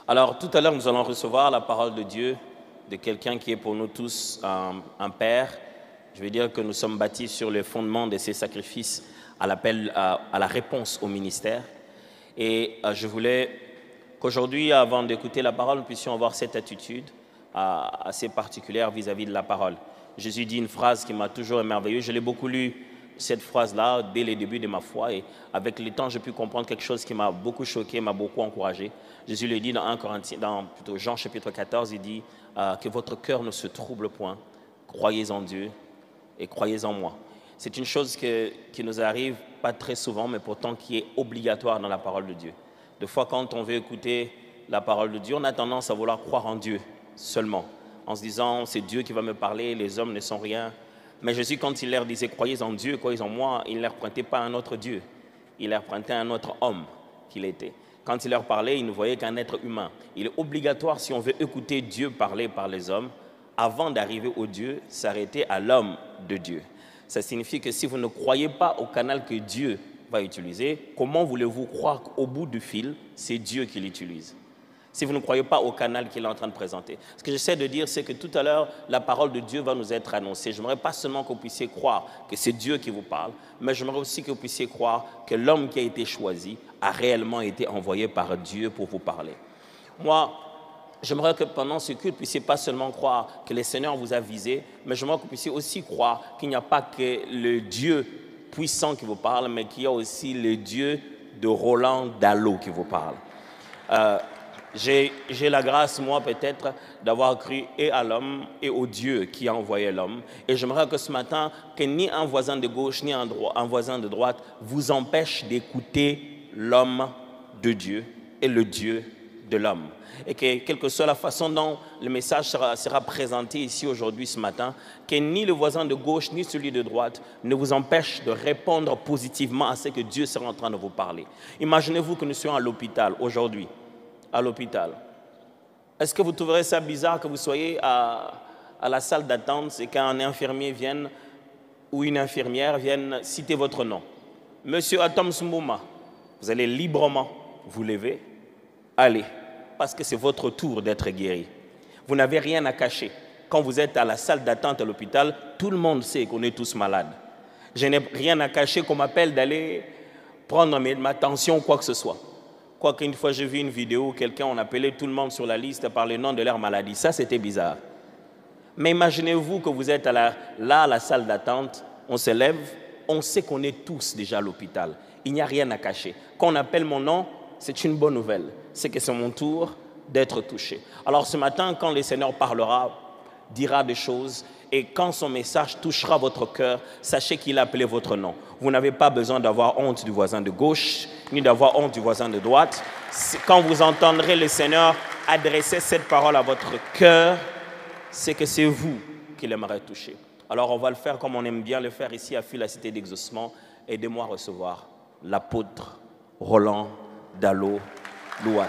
Alors, tout à l'heure, nous allons recevoir la parole de Dieu, de quelqu'un qui est pour nous tous un père. Je veux dire que nous sommes bâtis sur le fondement de ses sacrifices à l'appel, à la réponse au ministère. Et je voulais qu'aujourd'hui, avant d'écouter la parole, nous puissions avoir cette attitude assez particulière vis-à-vis de la parole. Jésus dit une phrase qui m'a toujours émerveillé. Je l'ai beaucoup lu, cette phrase-là, dès les débuts de ma foi. Et avec le temps, j'ai pu comprendre quelque chose qui m'a beaucoup choqué, m'a beaucoup encouragé. Jésus le dit dans 1 Corinthiens, dans plutôt Jean chapitre 14, il dit que votre cœur ne se trouble point. Croyez en Dieu et croyez en moi. C'est une chose qui nous arrive pas très souvent, mais pourtant qui est obligatoire dans la parole de Dieu. Des fois, quand on veut écouter la parole de Dieu, on a tendance à vouloir croire en Dieu seulement, en se disant c'est Dieu qui va me parler, les hommes ne sont rien. Mais Jésus, quand il leur disait croyez en Dieu, croyez en moi, il ne leur pointait pas un autre Dieu, il leur pointait un autre homme qu'il était. Quand il leur parlait, il ne voyait qu'un être humain. Il est obligatoire, si on veut écouter Dieu parler par les hommes, avant d'arriver au Dieu, s'arrêter à l'homme de Dieu. Ça signifie que si vous ne croyez pas au canal que Dieu va utiliser, comment voulez-vous croire qu'au bout du fil, c'est Dieu qui l'utilise? Si vous ne croyez pas au canal qu'il est en train de présenter. Ce que j'essaie de dire, c'est que tout à l'heure, la parole de Dieu va nous être annoncée. Je n'aimerais pas seulement que vous puissiez croire que c'est Dieu qui vous parle, mais j'aimerais aussi que vous puissiez croire que l'homme qui a été choisi a réellement été envoyé par Dieu pour vous parler. Moi, j'aimerais que pendant ce culte, vous ne puissiez pas seulement croire que le Seigneur vous a visé, mais j'aimerais que vous puissiez aussi croire qu'il n'y a pas que le Dieu puissant qui vous parle, mais qu'il y a aussi le Dieu de Roland Dallot qui vous parle. J'ai la grâce, moi, peut-être, d'avoir cru et à l'homme et au Dieu qui a envoyé l'homme. Et j'aimerais que ce matin, que ni un voisin de gauche, ni un voisin de droite vous empêche d'écouter l'homme de Dieu et le Dieu de l'homme. Et que, quelle que soit la façon dont le message sera présenté ici aujourd'hui, ce matin, que ni le voisin de gauche, ni celui de droite ne vous empêche de répondre positivement à ce que Dieu sera en train de vous parler. Imaginez-vous que nous soyons à l'hôpital aujourd'hui. À l'hôpital. Est-ce que vous trouverez ça bizarre que vous soyez à la salle d'attente et qu'un infirmier vienne ou une infirmière vienne citer votre nom? Monsieur Atom Smouma, vous allez librement vous lever, allez, parce que c'est votre tour d'être guéri. Vous n'avez rien à cacher. Quand vous êtes à la salle d'attente à l'hôpital, tout le monde sait qu'on est tous malades. Je n'ai rien à cacher qu'on m'appelle d'aller prendre ma tension ou quoi que ce soit. Quoique une fois, j'ai vu une vidéo où quelqu'un, on appelait tout le monde sur la liste par le nom de leur maladie. Ça, c'était bizarre. Mais imaginez-vous que vous êtes là, à la salle d'attente, on se lève, on sait qu'on est tous déjà à l'hôpital. Il n'y a rien à cacher. Quand on appelle mon nom, c'est une bonne nouvelle. C'est que c'est mon tour d'être touché. Alors ce matin, quand le Seigneur parlera, dira des choses, et quand son message touchera votre cœur, sachez qu'il a appelé votre nom. Vous n'avez pas besoin d'avoir honte du voisin de gauche, ni d'avoir honte du voisin de droite. Quand vous entendrez le Seigneur adresser cette parole à votre cœur, c'est que c'est vous qu'il aimerait toucher. Alors on va le faire comme on aime bien le faire ici à Fil la Cité d'Exaucement. Aidez-moi à recevoir l'apôtre Roland Dallot Louat.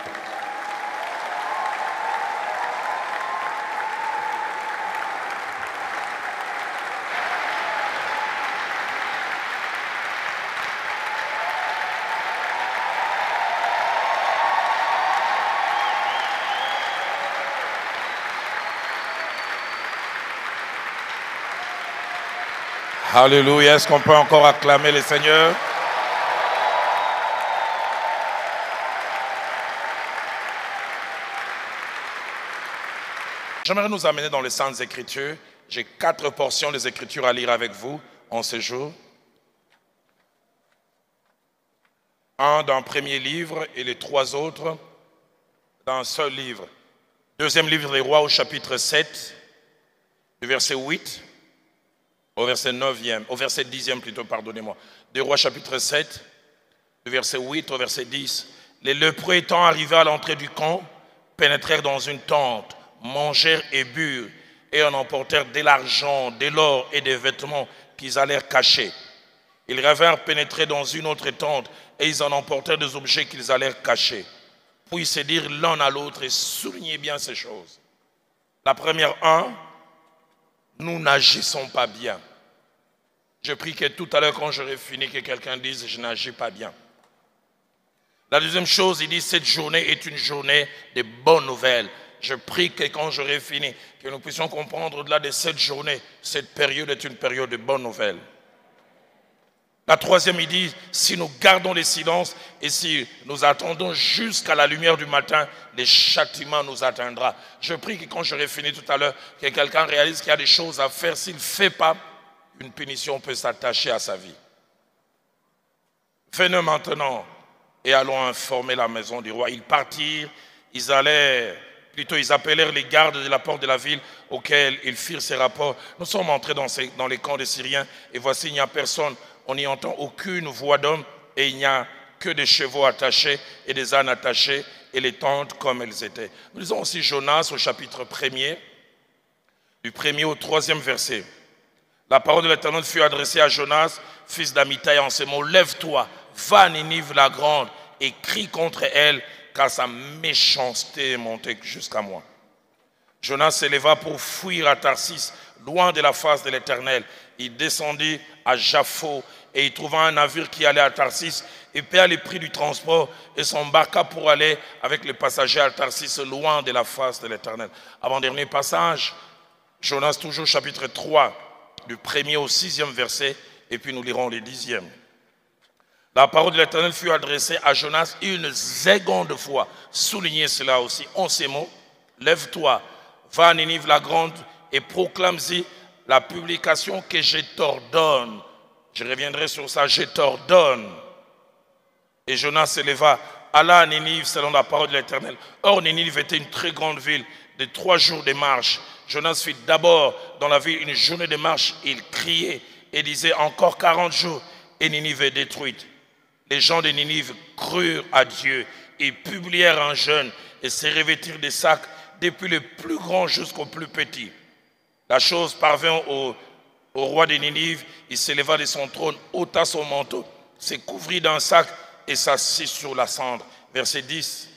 Alléluia. Est-ce qu'on peut encore acclamer le Seigneur? J'aimerais nous amener dans les Saintes Écritures. J'ai 4 portions des Écritures à lire avec vous en ce jour. Un dans le premier livre et les 3 autres dans un seul livre. Deuxième livre des Rois au chapitre 7, du verset 8 au verset 9e, au verset 10e plutôt, pardonnez-moi. Des Rois chapitre 7, du verset 8 au verset 10. Les lépreux étant arrivés à l'entrée du camp, pénétrèrent dans une tente, mangèrent et burent, et en emportèrent de l'argent, de l'or et des vêtements qu'ils allèrent cacher. Ils revinrent pénétrer dans une autre tente, et ils en emportèrent des objets qu'ils allèrent cacher. Puis se dirent l'un à l'autre, et soulignez bien ces choses. La première, nous n'agissons pas bien. Je prie que tout à l'heure, quand j'aurai fini, que quelqu'un dise « je n'agis pas bien ». La deuxième chose, il dit, cette journée est une journée de bonnes nouvelles. Je prie que quand j'aurai fini, que nous puissions comprendre au-delà de cette journée, cette période est une période de bonnes nouvelles. La troisième, il dit, si nous gardons le silence et si nous attendons jusqu'à la lumière du matin, le châtiment nous atteindra. Je prie que quand j'aurai fini tout à l'heure, que quelqu'un réalise qu'il y a des choses à faire. S'il ne fait pas, une punition peut s'attacher à sa vie. Venez maintenant et allons informer la maison du roi. Ils partirent, ils appelèrent les gardes de la porte de la ville auxquels ils firent ces rapports. Nous sommes entrés dans les camps des Syriens et voici, il n'y a personne. On n'y entend aucune voix d'homme et il n'y a que des chevaux attachés et des ânes attachés et les tentes comme elles étaient. Nous lisons aussi Jonas au chapitre 1er, du 1er au 3e verset. La parole de l'Éternel fut adressée à Jonas, fils d'Amittai, en ces mots. Lève-toi, va à Ninive la grande et crie contre elle, car sa méchanceté est montée jusqu'à moi. Jonas s'éleva pour fuir à Tarsis, loin de la face de l'Éternel. Il descendit à Jaffo et il trouva un navire qui allait à Tarsis. Il paya le prix du transport et s'embarqua pour aller avec les passagers à Tarsis, loin de la face de l'Éternel. Avant-dernier passage, Jonas toujours chapitre 3, du 1er au 6e verset, et puis nous lirons le 10e. La parole de l'Éternel fut adressée à Jonas une seconde fois. Soulignez cela aussi en ces mots. Lève-toi, va à Ninive la grande et proclame-y la publication que je t'ordonne. Je reviendrai sur ça, je t'ordonne. Et Jonas se leva, alla à Ninive selon la parole de l'Éternel. Or, Ninive était une très grande ville de 3 jours de marche. Jonas fit d'abord dans la ville une journée de marche. Il criait et disait encore 40 jours et Ninive est détruite. Les gens de Ninive crurent à Dieu et publièrent un jeûne et se revêtirent des sacs depuis le plus grand jusqu'au plus petit. La chose parvint au roi de Ninive. Il s'éleva de son trône, ôta son manteau, se couvrit d'un sac et s'assit sur la cendre. Verset 10.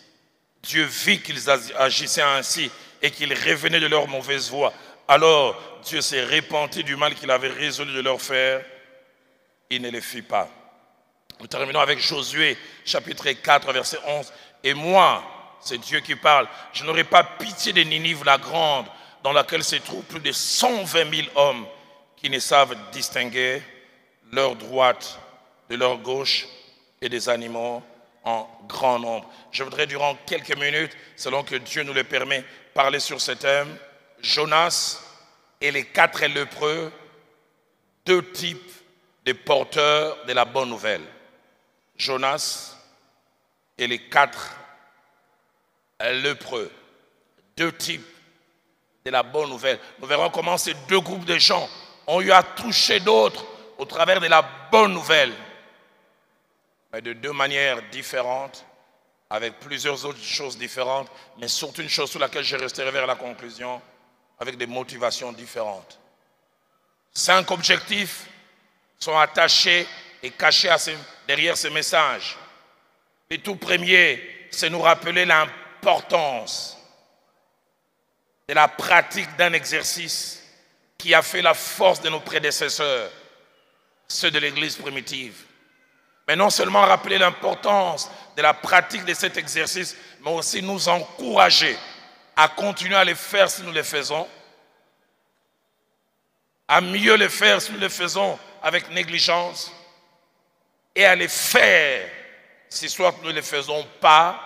Dieu vit qu'ils agissaient ainsi et qu'ils revenaient de leur mauvaise voie. Alors Dieu s'est repenti du mal qu'il avait résolu de leur faire. Il ne le fit pas. Nous terminons avec Josué, chapitre 4, verset 11. Et moi, c'est Dieu qui parle, je n'aurai pas pitié de Ninive la grande, dans laquelle se trouvent plus de 120 000 hommes qui ne savent distinguer leur droite de leur gauche et des animaux en grand nombre. Je voudrais durant quelques minutes, selon que Dieu nous le permet, parler sur ce thème. Jonas et les 4 lépreux, 2 types de porteurs de la bonne nouvelle. Jonas et les 4 lépreux, 2 types de la bonne nouvelle. Nous verrons comment ces 2 groupes de gens ont eu à toucher d'autres au travers de la bonne nouvelle, mais de 2 manières différentes, avec plusieurs autres choses différentes, mais surtout une chose sur laquelle je resterai vers la conclusion, avec des motivations différentes. 5 objectifs sont attachés et cachés derrière ce message. Le tout premier, c'est nous rappeler l'importance de la pratique d'un exercice qui a fait la force de nos prédécesseurs, ceux de l'Église primitive. Mais non seulement rappeler l'importance de la pratique de cet exercice, mais aussi nous encourager à continuer à le faire si nous le faisons, à mieux le faire si nous le faisons avec négligence, et à le faire si soit nous ne le faisons pas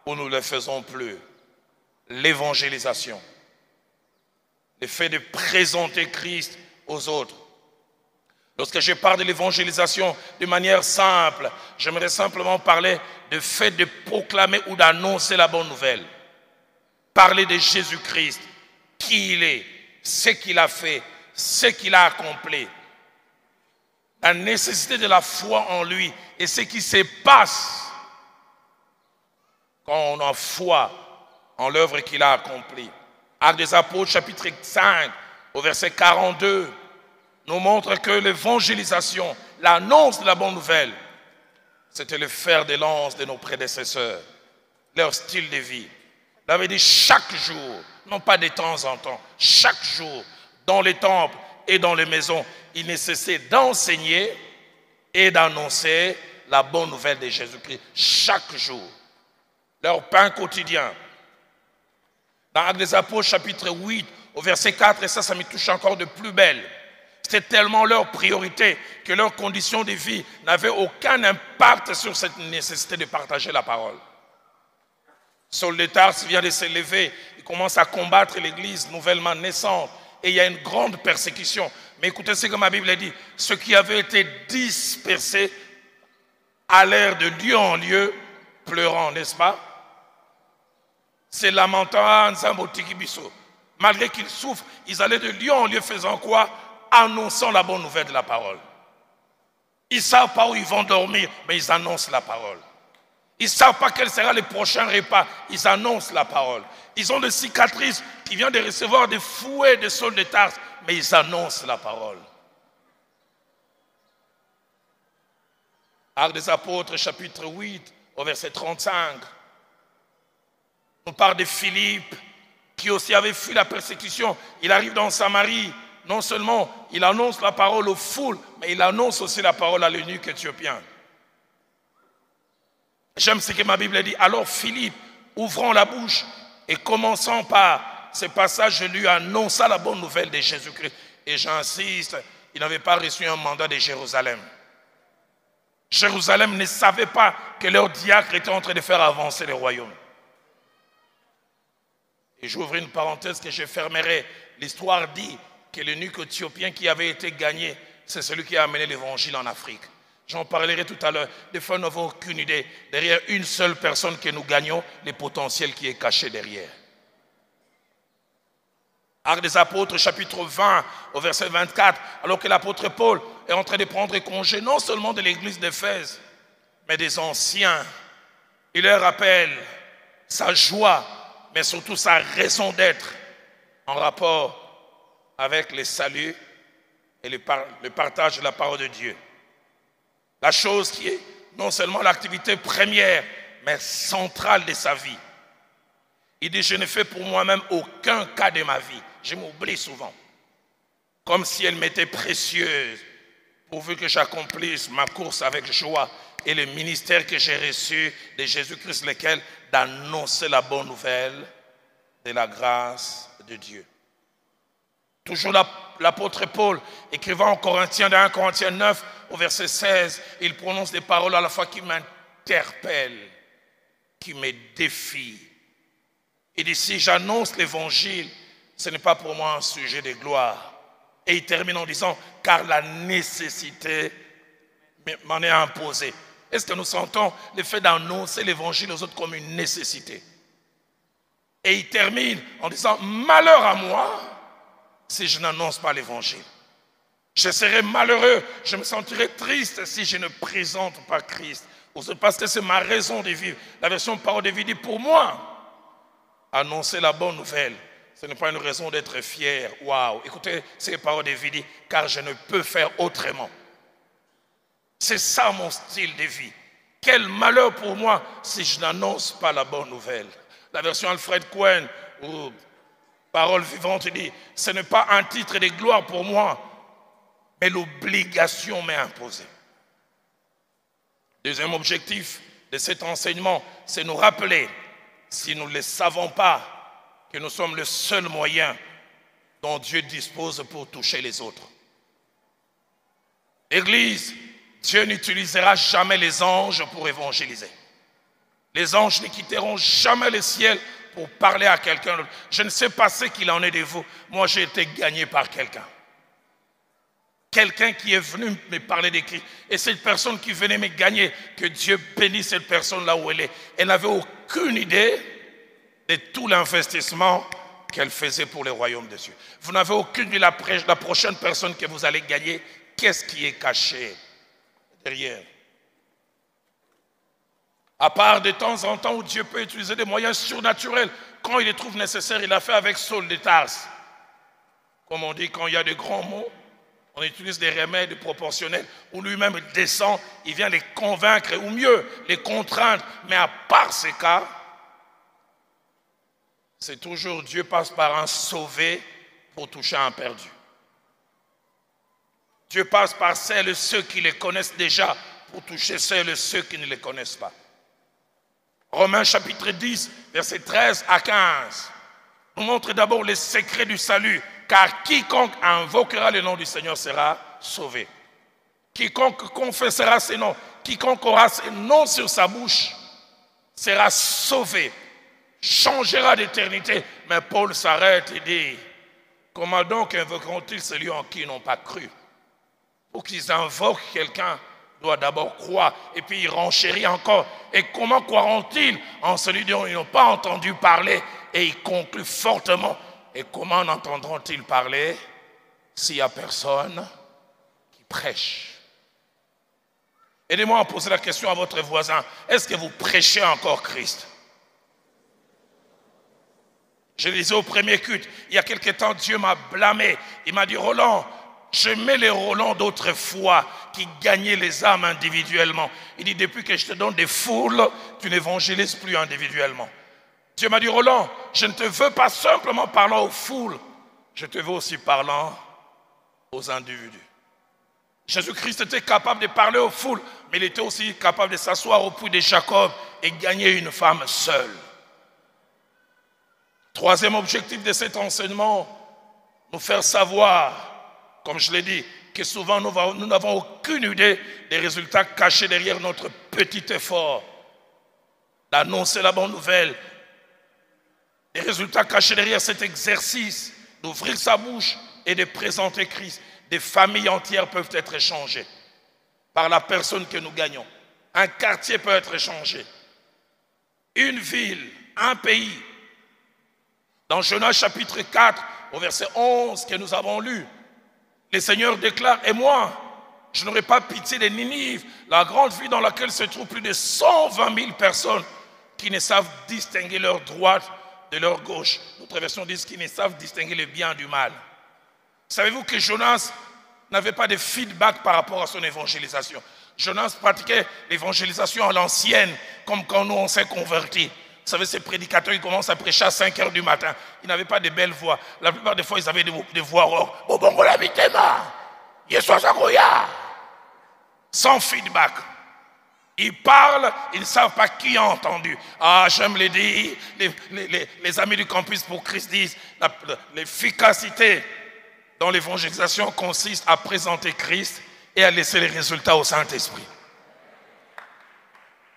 ou nous ne le faisons plus. L'évangélisation, le fait de présenter Christ aux autres. Lorsque je parle de l'évangélisation de manière simple, j'aimerais simplement parler du fait de proclamer ou d'annoncer la bonne nouvelle. Parler de Jésus-Christ, qui il est, ce qu'il a fait, ce qu'il a accompli. La nécessité de la foi en lui et ce qui se passe quand on a foi en l'œuvre qu'il a accomplie. Actes des Apôtres, chapitre 5, au verset 42, nous montre que l'évangélisation, l'annonce de la bonne nouvelle, c'était le fer de lance de nos prédécesseurs, leur style de vie. Il avait dit chaque jour, non pas de temps en temps, chaque jour, dans les temples et dans les maisons, il ne cessait d'enseigner et d'annoncer la bonne nouvelle de Jésus-Christ chaque jour. Leur pain quotidien. Dans Actes des Apôtres, chapitre 8, au verset 4, et ça me touche encore de plus belle. C'était tellement leur priorité que leur condition de vie n'avait aucun impact sur cette nécessité de partager la parole. Saul de Tarse vient de s'élever, il commence à combattre l'église nouvellement naissante et il y a une grande persécution. Mais écoutez ce que ma Bible dit, ceux qui avaient été dispersés allèrent de lieu en lieu pleurant, n'est-ce pas? C'est lamentant, malgré qu'ils souffrent, ils allaient de lieu en lieu faisant quoi? Annonçant la bonne nouvelle de la parole. Ils ne savent pas où ils vont dormir, mais ils annoncent la parole. Ils ne savent pas quel sera le prochain repas, ils annoncent la parole. Ils ont des cicatrices qui viennent de recevoir des fouets de Saul de Tarse, mais ils annoncent la parole. Actes des Apôtres, chapitre 8, au verset 35. On parle de Philippe, qui aussi avait fui la persécution. Il arrive dans Samarie. Non seulement il annonce la parole aux foules, mais il annonce aussi la parole à l'eunuque éthiopien. J'aime ce que ma Bible dit. Alors Philippe, ouvrant la bouche et commençant par ce passage, lui annonça la bonne nouvelle de Jésus-Christ. Et j'insiste, il n'avait pas reçu un mandat de Jérusalem. Jérusalem ne savait pas que leur diacre était en train de faire avancer le royaume. Et j'ouvre une parenthèse que je fermerai. L'histoire dit que l'eunuque éthiopien qui avait été gagné, c'est celui qui a amené l'évangile en Afrique. J'en parlerai tout à l'heure. Des fois, nous n'avons aucune idée. Derrière une seule personne que nous gagnons, le potentiel qui est caché derrière. Actes des Apôtres, chapitre 20, au verset 24, alors que l'apôtre Paul est en train de prendre congé non seulement de l'église d'Éphèse, mais des anciens. Il leur rappelle sa joie, mais surtout sa raison d'être en rapport avec le salut et le partage de la parole de Dieu. La chose qui est non seulement l'activité première, mais centrale de sa vie. Il dit, je ne fais pour moi-même aucun cas de ma vie. Je m'oublie souvent. Comme si elle m'était précieuse, pourvu que j'accomplisse ma course avec joie et le ministère que j'ai reçu de Jésus-Christ, lequel d'annoncer la bonne nouvelle de la grâce de Dieu. Toujours l'apôtre Paul, écrivant en Corinthiens, dans 1 Corinthiens 9, au verset 16, il prononce des paroles à la fois qui m'interpellent, qui me défient. Il dit, si j'annonce l'évangile, ce n'est pas pour moi un sujet de gloire. Et il termine en disant, car la nécessité m'en est imposée. Est-ce que nous sentons le fait d'annoncer l'évangile aux autres comme une nécessité? Et il termine en disant, malheur à moi si je n'annonce pas l'évangile. Je serai malheureux, je me sentirai triste si je ne présente pas Christ. Parce que c'est ma raison de vivre. La version parole de vie dit, pour moi, annoncer la bonne nouvelle, ce n'est pas une raison d'être fier. Waouh, écoutez ces paroles de vie dit, car je ne peux faire autrement. C'est ça mon style de vie. Quel malheur pour moi si je n'annonce pas la bonne nouvelle. La version Alfred Cohen, ou Parole vivante, dit, ce n'est pas un titre de gloire pour moi, mais l'obligation m'est imposée. Deuxième objectif de cet enseignement, c'est nous rappeler, si nous ne le savons pas, que nous sommes le seul moyen dont Dieu dispose pour toucher les autres. L'Église, Dieu n'utilisera jamais les anges pour évangéliser. Les anges ne quitteront jamais le ciel pour parler à quelqu'un d'autre. Je ne sais pas ce qu'il en est de vous. Moi, j'ai été gagné par quelqu'un. Quelqu'un qui est venu me parler de Christ. Et cette personne qui venait me gagner, que Dieu bénisse cette personne là où elle est. Elle n'avait aucune idée de tout l'investissement qu'elle faisait pour le royaume de Dieu. Vous n'avez aucune idée de la prochaine personne que vous allez gagner. Qu'est-ce qui est caché derrière? À part de temps en temps où Dieu peut utiliser des moyens surnaturels, quand il les trouve nécessaires, il l'a fait avec Saul de Tarse. Comme on dit, quand il y a de grands mots, on utilise des remèdes proportionnels où lui-même descend, il vient les convaincre ou mieux, les contraindre. Mais à part ces cas, c'est toujours Dieu passe par un sauvé pour toucher un perdu. Dieu passe par celles et ceux qui les connaissent déjà pour toucher celles et ceux qui ne les connaissent pas. Romains chapitre 10, versets 13 à 15, nous montre d'abord les secrets du salut, car quiconque invoquera le nom du Seigneur sera sauvé. Quiconque confessera ses noms, quiconque aura ses noms sur sa bouche, sera sauvé, changera d'éternité. Mais Paul s'arrête et dit, comment donc invoqueront-ils celui en qui ils n'ont pas cru? Pour qu'ils invoquent quelqu'un, doit d'abord croire. Et puis il renchérit encore. Et comment croiront-ils en celui dont ils n'ont pas entendu parler? Et il conclut fortement. Et comment entendront-ils parler s'il n'y a personne qui prêche? Aidez-moi à poser la question à votre voisin. Est-ce que vous prêchez encore Christ? Je disais au premier culte, il y a quelque temps, Dieu m'a blâmé. Il m'a dit, Roland, je mets les Roland d'autrefois qui gagnaient les âmes individuellement. Il dit, depuis que je te donne des foules, tu n'évangélises plus individuellement. Dieu m'a dit, Roland, je ne te veux pas simplement parlant aux foules, je te veux aussi parlant aux individus. Jésus-Christ était capable de parler aux foules, mais il était aussi capable de s'asseoir au puits de Jacob et gagner une femme seule. Troisième objectif de cet enseignement, nous faire savoir, comme je l'ai dit, que souvent nous n'avons aucune idée des résultats cachés derrière notre petit effort d'annoncer la bonne nouvelle, des résultats cachés derrière cet exercice d'ouvrir sa bouche et de présenter Christ. Des familles entières peuvent être changées par la personne que nous gagnons. Un quartier peut être changé. Une ville, un pays. Dans Jonas chapitre 4, au verset 11 que nous avons lu, le Seigneur déclare, et moi, je n'aurai pas pitié de Ninive, la grande ville dans laquelle se trouvent plus de 120 000 personnes qui ne savent distinguer leur droite de leur gauche. Notre version dit qu'ils ne savent distinguer le bien du mal. Savez-vous que Jonas n'avait pas de feedback par rapport à son évangélisation? Jonas pratiquait l'évangélisation à l'ancienne, comme quand nous on s'est convertis. Vous savez, ces prédicateurs, ils commencent à prêcher à 5 h du matin. Ils n'avaient pas de belles voix. La plupart des fois, ils avaient des voix rauques. Sans feedback. Ils parlent, ils ne savent pas qui a entendu. Ah, j'aime les dire, les amis du campus pour Christ disent, l'efficacité dans l'évangélisation consiste à présenter Christ et à laisser les résultats au Saint-Esprit.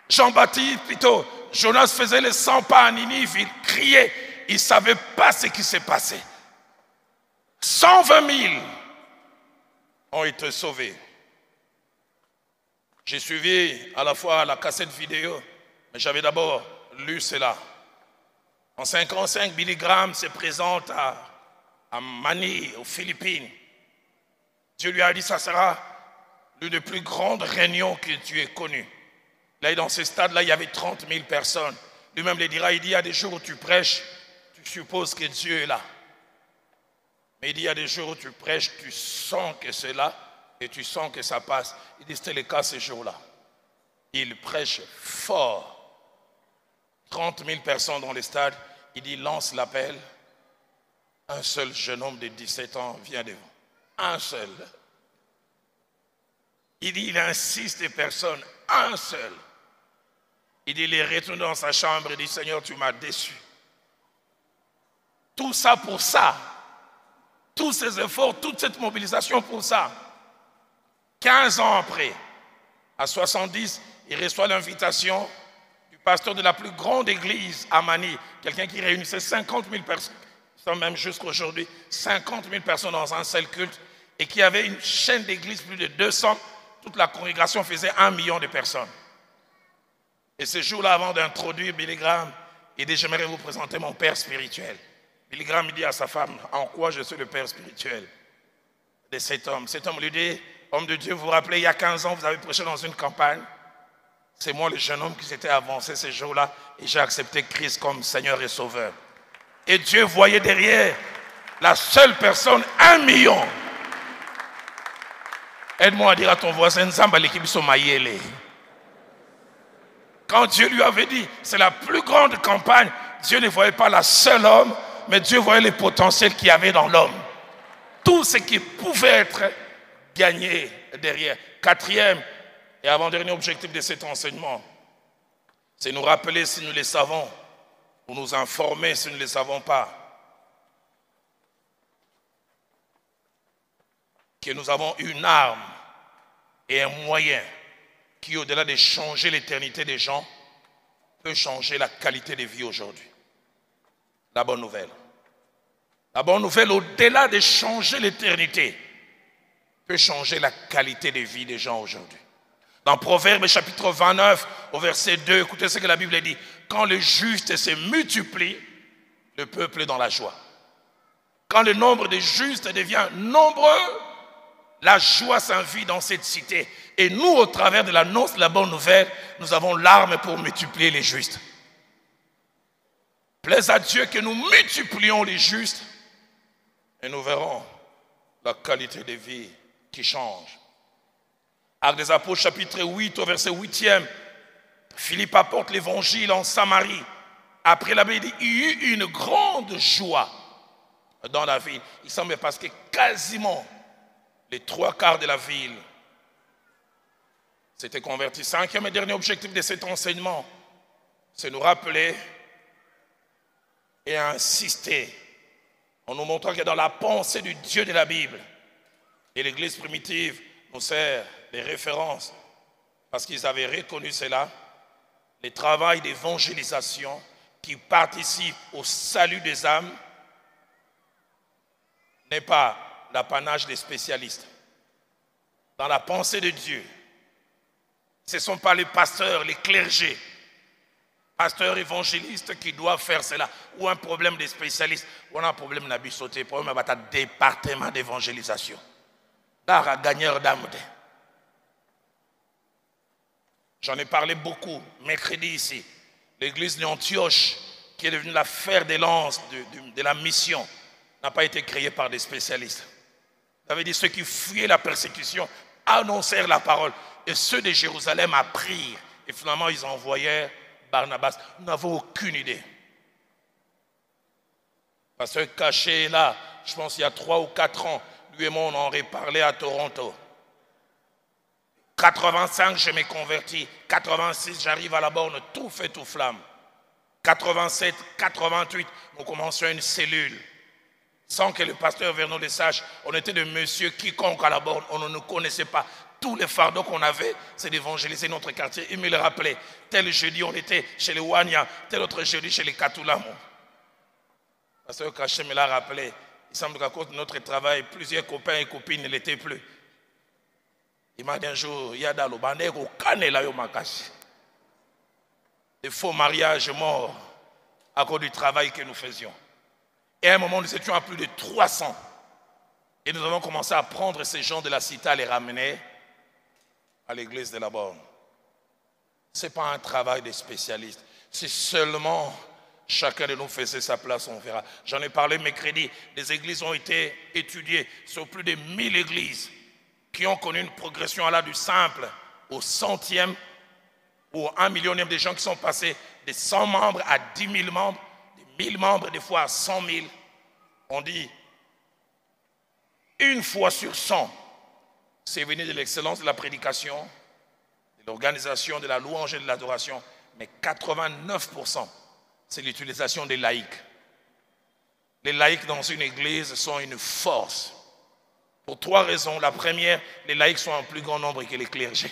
Jean-Baptiste, plutôt, Jonas faisait les 100 pas à Ninive, il criait, il ne savait pas ce qui s'est passé. 120 000 ont été sauvés. J'ai suivi à la fois la cassette vidéo, mais j'avais d'abord lu cela. En 1955, Billy Graham se présente à Manille, aux Philippines. Dieu lui a dit, ça sera l'une des plus grandes réunions que tu aies connues. Là, dans ce stade-là, il y avait 30 000 personnes. Lui-même le dira, il dit, il y a des jours où tu prêches, tu supposes que Dieu est là. Mais il dit, il y a des jours où tu prêches, tu sens que c'est là et tu sens que ça passe. Il dit, c'était le cas ces jours-là. Il prêche fort. 30 000 personnes dans les stades. Il dit, lance l'appel. Un seul jeune homme de 17 ans vient devant. Un seul. Il dit, il insiste des personnes. Un seul. Il dit, il est retourné dans sa chambre et dit, Seigneur, tu m'as déçu. Tout ça pour ça. Tous ces efforts, toute cette mobilisation pour ça. 15 ans après, à 70, il reçoit l'invitation du pasteur de la plus grande église à Manille, quelqu'un qui réunissait 50 000 personnes, même jusqu'à aujourd'hui, 50 000 personnes dans un seul culte, et qui avait une chaîne d'églises plus de 200, toute la congrégation faisait 1 million de personnes. Et ce jour-là, avant d'introduire Billy Graham, il dit, j'aimerais vous présenter mon père spirituel. Billy Graham dit à sa femme, en quoi je suis le père spirituel de cet homme? Cet homme lui dit, homme de Dieu, vous vous rappelez, il y a 15 ans, vous avez prêché dans une campagne. C'est moi le jeune homme qui s'était avancé ce jour-là et j'ai accepté Christ comme Seigneur et Sauveur. Et Dieu voyait derrière la seule personne, 1 million. Aide-moi à dire à ton voisin, Nzamba l'équipe Somayele. Quand Dieu lui avait dit, c'est la plus grande campagne, Dieu ne voyait pas la seule homme, mais Dieu voyait le potentiel qu'il y avait dans l'homme. Tout ce qui pouvait être gagné derrière. 4e Et avant-dernier objectif de cet enseignement, c'est nous rappeler si nous les savons, ou nous informer si nous ne les savons pas, que nous avons une arme et un moyen qui, au-delà de changer l'éternité des gens, peut changer la qualité de vie aujourd'hui. La bonne nouvelle. La bonne nouvelle, au-delà de changer l'éternité, peut changer la qualité de vie des gens aujourd'hui. Dans Proverbes chapitre 29, au verset 2, écoutez ce que la Bible dit. Quand le juste se multiplie, le peuple est dans la joie. Quand le nombre des justes devient nombreux, la joie s'invite dans cette cité. Et nous, au travers de l'annonce de la bonne nouvelle, nous avons l'arme pour multiplier les justes. Plaise à Dieu que nous multiplions les justes et nous verrons la qualité de vie qui change. Actes des Apôtres, chapitre 8, au verset 8e, Philippe apporte l'évangile en Samarie. Après la Bible, il y eut une grande joie dans la ville. Il semble parce que quasiment les 3/4 de la ville s'étaient convertis. Cinquième et dernier objectif de cet enseignement, c'est nous rappeler et insister en nous montrant que dans la pensée du Dieu de la Bible, et l'Église primitive nous sert de référence parce qu'ils avaient reconnu cela, le travail d'évangélisation qui participe au salut des âmes n'est pas l'apanage des spécialistes. Dans la pensée de Dieu, ce ne sont pas les pasteurs, les clergés, pasteurs évangélistes qui doivent faire cela, ou un problème des spécialistes, ou un problème d'abissoté, un problème de département d'évangélisation. Là, à gagneur d'âme. J'en ai parlé beaucoup mercredi ici. L'église d'Antioche, qui est devenue la fer de lance de la mission, n'a pas été créée par des spécialistes. Ça veut dire ceux qui fuyaient la persécution annoncèrent la parole. Et ceux de Jérusalem apprirent. Et finalement, ils envoyèrent Barnabas. Nous n'avons aucune idée. Pasteur Caché est là, je pense il y a 3 ou 4 ans, lui et moi on en aurait parlé à Toronto. 85, je m'ai converti. 86, j'arrive à la borne, tout fait, tout flamme. 87, 88, nous commençons une cellule. Sans que le pasteur Vernon le sache, on était de monsieur quiconque à la borne, on ne nous connaissait pas. Tous les fardeaux qu'on avait, c'est d'évangéliser notre quartier. Il me le rappelait. Tel jeudi, on était chez les Wanya, tel autre jeudi chez les Katulamo. Le pasteur Caché me l'a rappelé. Il semble qu'à cause de notre travail, plusieurs copains et copines ne l'étaient plus. Il m'a dit un jour, il y a dans le bandé au Canela Yomakashi. Des faux mariages morts à cause du travail que nous faisions. Et à un moment, nous étions à plus de 300. Et nous avons commencé à prendre ces gens de la cité, à les ramener à l'église de la borne. Ce n'est pas un travail de spécialiste. C'est seulement chacun de nous faisait sa place, on verra. J'en ai parlé mercredi. Les églises ont été étudiées sur plus de 1000 églises qui ont connu une progression du simple au centième ou 1 millionième des gens qui sont passés de 100 membres à 10 000 membres, de 1000 membres des fois à 100 000. On dit, une fois sur 100, c'est venu de l'excellence de la prédication, de l'organisation, de la louange et de l'adoration, mais 89%, c'est l'utilisation des laïcs. Les laïcs dans une église sont une force. Pour 3 raisons. La première, les laïcs sont en plus grand nombre que les clergés.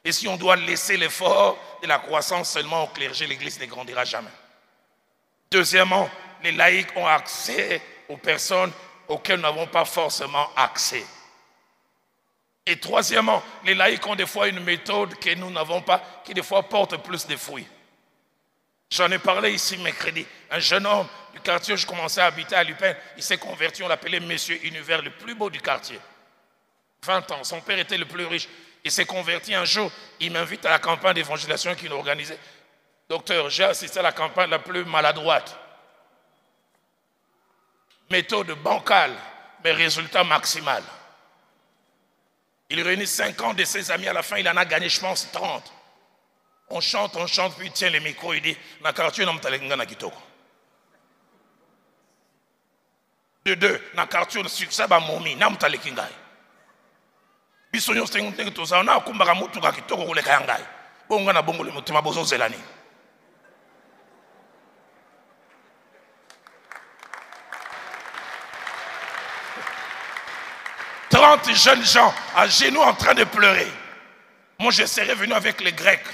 Et si on doit laisser l'effort de la croissance seulement au clergé, l'église ne grandira jamais. Deuxièmement, les laïcs ont accès aux personnes auxquelles nous n'avons pas forcément accès. Et troisièmement, les laïcs ont des fois une méthode que nous n'avons pas, qui des fois porte plus de fruits. J'en ai parlé ici mercredi. Un jeune homme du quartier où je commençais à habiter à Lupin, il s'est converti, on l'appelait Monsieur Univers, le plus beau du quartier. 20 ans, son père était le plus riche. Il s'est converti un jour, il m'invite à la campagne d'évangélisation qu'il organisait. Docteur, j'ai assisté à la campagne la plus maladroite. Méthode bancale, mais résultat maximal. Il réunit 50 de ses amis, à la fin il en a gagné, je pense, 30. On chante, puis il tient le micro, il dit, na quartier n'a pas na kitoko. De deux, na quartier le succès ba momi, n'a pas le kingai. biso nyonso ndenge tozala na akumbaka mutuka kitoko koleka ya ngai bongo na bongo le motema bozozela nini. « 30 jeunes gens à genoux en train de pleurer. Moi, je serais venu avec les Grecs.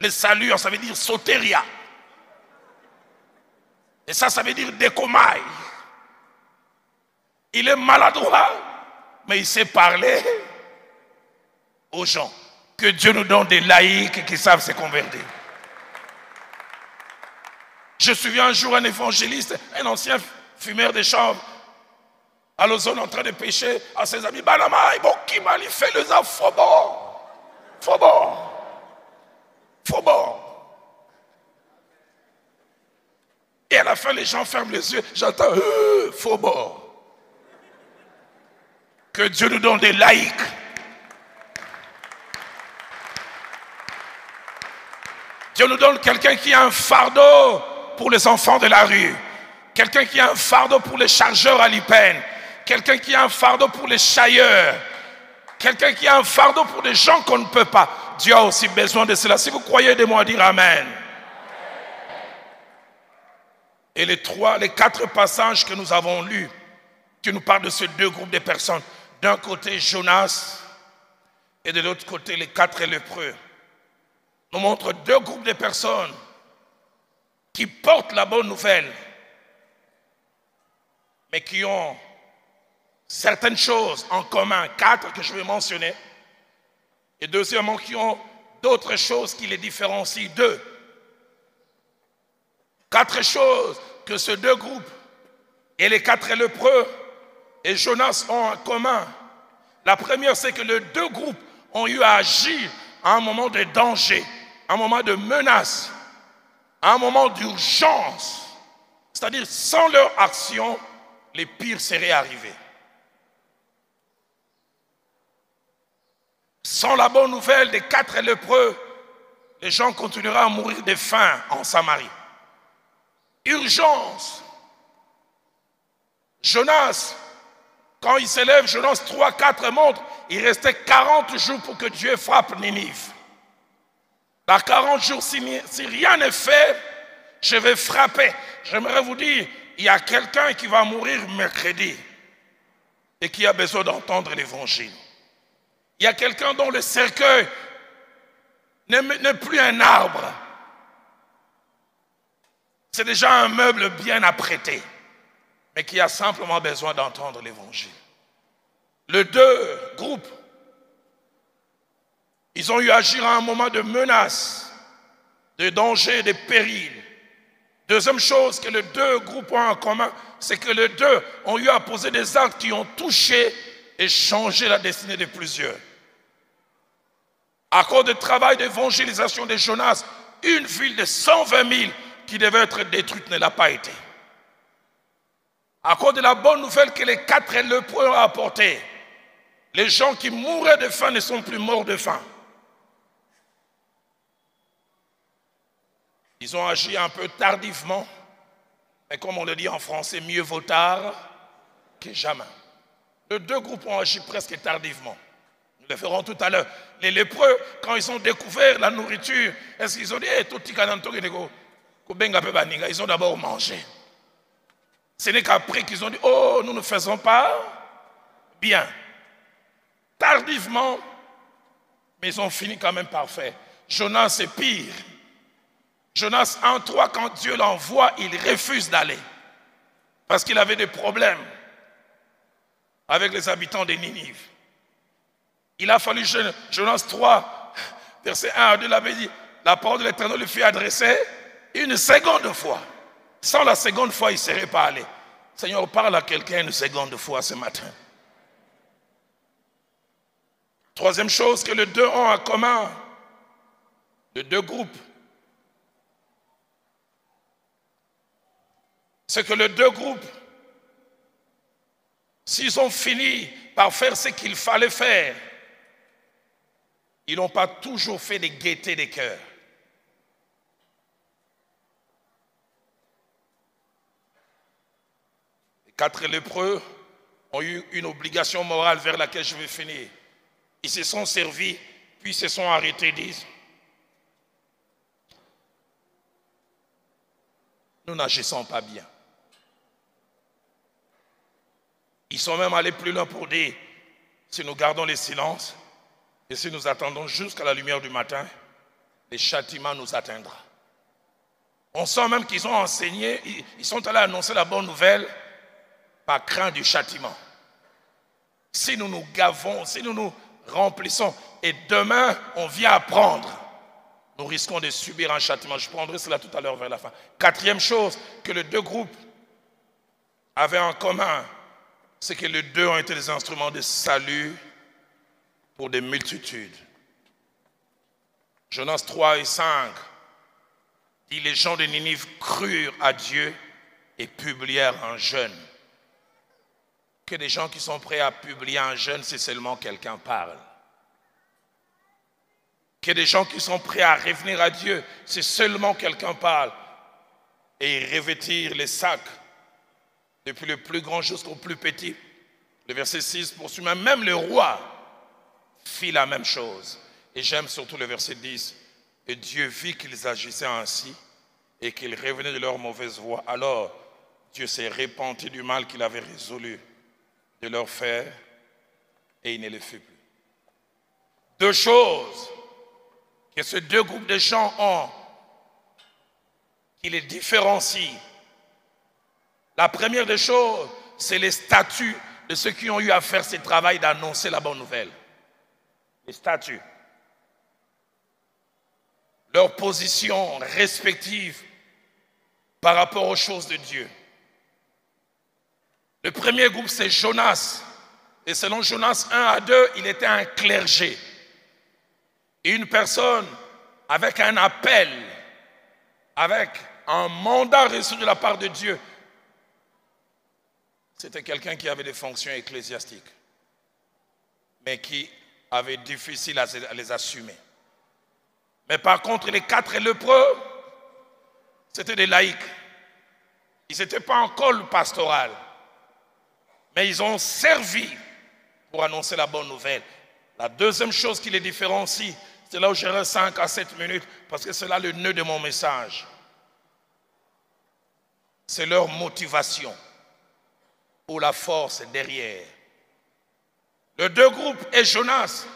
Le salut, ça veut dire soteria. Et ça veut dire décomaille. Il est maladroit, mais il sait parler aux gens. Que Dieu nous donne des laïcs qui savent se convertir. Je suivais un jour un évangéliste, un ancien fumeur de chanvre, à l'ozone en train de pêcher à ses amis. Banama, il fait le zaf, Faubourg. Et à la fin, les gens ferment les yeux. J'entends, Faubourg. Que Dieu nous donne des laïcs. Dieu nous donne quelqu'un qui a un fardeau pour les enfants de la rue. Quelqu'un qui a un fardeau pour les chargeurs à l'IPEN. Quelqu'un qui a un fardeau pour les chailleurs. Quelqu'un qui a un fardeau pour des gens qu'on ne peut pas. Dieu a aussi besoin de cela. Si vous croyez, aidez-moi à dire Amen. Et les 4 passages que nous avons lus, qui nous parlent de ces 2 groupes de personnes. D'un côté, Jonas, et de l'autre côté, les 4 lépreux, nous montrent 2 groupes de personnes qui portent la bonne nouvelle, mais qui ont certaines choses en commun, 4 que je vais mentionner, et deuxièmement qui ont d'autres choses qui les différencient d'eux. 4 choses que ces 2 groupes et les 4 lépreux et Jonas ont en commun. La première, c'est que les 2 groupes ont eu à agir à un moment de danger, à un moment de menace, à un moment d'urgence. C'est-à-dire, sans leur action, les pires seraient arrivés. Sans la bonne nouvelle des 4 lépreux, les gens continueraient à mourir de faim en Samarie. Urgence. Jonas, quand il s'élève, Jonas 3-4 montre, il restait 40 jours pour que Dieu frappe Ninive. Dans 40 jours, si rien n'est fait, je vais frapper. J'aimerais vous dire, il y a quelqu'un qui va mourir mercredi et qui a besoin d'entendre l'évangile. Il y a quelqu'un dont le cercueil n'est plus un arbre. C'est déjà un meuble bien apprêté, mais qui a simplement besoin d'entendre l'évangile. Les 2 groupes, ils ont eu à agir à un moment de menace, de danger, de péril. Deuxième chose que les 2 groupes ont en commun, c'est que les 2 ont eu à poser des actes qui ont touché et changé la destinée de plusieurs. À cause du travail d'évangélisation de Jonas, une ville de 120 000 qui devait être détruite ne l'a pas été. À cause de la bonne nouvelle que les 4 lépreux ont apportée, les gens qui mouraient de faim ne sont plus morts de faim. Ils ont agi un peu tardivement, mais comme on le dit en français, mieux vaut tard que jamais. Les 2 groupes ont agi presque tardivement. Nous le ferons tout à l'heure. Les lépreux, quand ils ont découvert la nourriture, est-ce qu'ils ont dit, ils ont d'abord mangé. Ce n'est qu'après qu'ils ont dit, oh, nous ne faisons pas bien. Tardivement, mais ils ont fini quand même par faire. Jonas, c'est pire. Jonas 1:3, quand Dieu l'envoie, il refuse d'aller. Parce qu'il avait des problèmes avec les habitants de Ninive. Il a fallu, Jonas 3, verset 1 à 2, l'avait dit, la parole de l'Éternel lui fut adressée une seconde fois. Sans la seconde fois, il ne serait pas allé. Seigneur, parle à quelqu'un une seconde fois ce matin. Troisième chose que les 2 ont en commun, les 2 groupes, c'est que les 2 groupes, s'ils ont fini par faire ce qu'il fallait faire, ils n'ont pas toujours fait de gaieté des cœurs. Les 4 lépreux ont eu une obligation morale vers laquelle je vais finir. Ils se sont servis, puis se sont arrêtés, disent, nous n'agissons pas bien. Ils sont même allés plus loin pour dire, si nous gardons le silence, et si nous attendons jusqu'à la lumière du matin, le châtiment nous atteindra. On sent même qu'ils ont enseigné, ils sont allés annoncer la bonne nouvelle par crainte du châtiment. Si nous nous gavons, si nous nous remplissons, et demain on vient apprendre, nous risquons de subir un châtiment. Je prendrai cela tout à l'heure vers la fin. Quatrième chose que les deux groupes avaient en commun, c'est que les deux ont été des instruments de salut pour des multitudes. Jonas 3 et 5 dit, les gens de Ninive crurent à Dieu et publièrent un jeûne. Que des gens qui sont prêts à publier un jeûne si seulement quelqu'un parle. Que des gens qui sont prêts à revenir à Dieu si seulement quelqu'un parle. Et revêtir les sacs, depuis le plus grand jusqu'au plus petit. Le verset 6 poursuit, même le roi fit la même chose. Et j'aime surtout le verset 10. Et Dieu vit qu'ils agissaient ainsi et qu'ils revenaient de leur mauvaise voie. Alors Dieu s'est repenti du mal qu'il avait résolu de leur faire et il ne le fait plus. Deux choses que ces deux groupes de gens ont qui les différencient. La première des choses, c'est les statuts de ceux qui ont eu à faire ce travail d'annoncer la bonne nouvelle. Les statuts. Leur position respective par rapport aux choses de Dieu. Le premier groupe, c'est Jonas. Et selon Jonas 1 à 2, il était un clergé. Et une personne avec un appel, avec un mandat reçu de la part de Dieu. C'était quelqu'un qui avait des fonctions ecclésiastiques, mais qui avait difficile à les assumer. Mais par contre, les 4 lépreux, c'était des laïcs. Ils n'étaient pas en col pastoral, mais ils ont servi pour annoncer la bonne nouvelle. La deuxième chose qui les différencie, c'est là où je reste 5 à 7 minutes, parce que c'est là le nœud de mon message. C'est leur motivation ou la force derrière. Les deux groupes et Jonas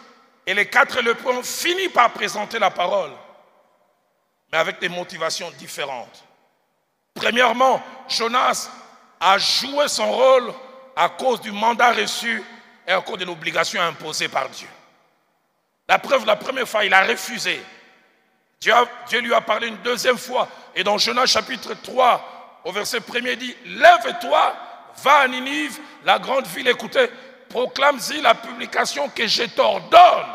et les 4 lépreux ont fini par présenter la parole, mais avec des motivations différentes. Premièrement, Jonas a joué son rôle à cause du mandat reçu et à cause de l'obligation imposée par Dieu. La preuve, la première fois, il a refusé. Dieu lui a parlé une deuxième fois. Et dans Jonas chapitre 3, au verset 1er, il dit, « Lève-toi, va à Ninive, la grande ville, écoutez, proclame-y la publication que je t'ordonne. »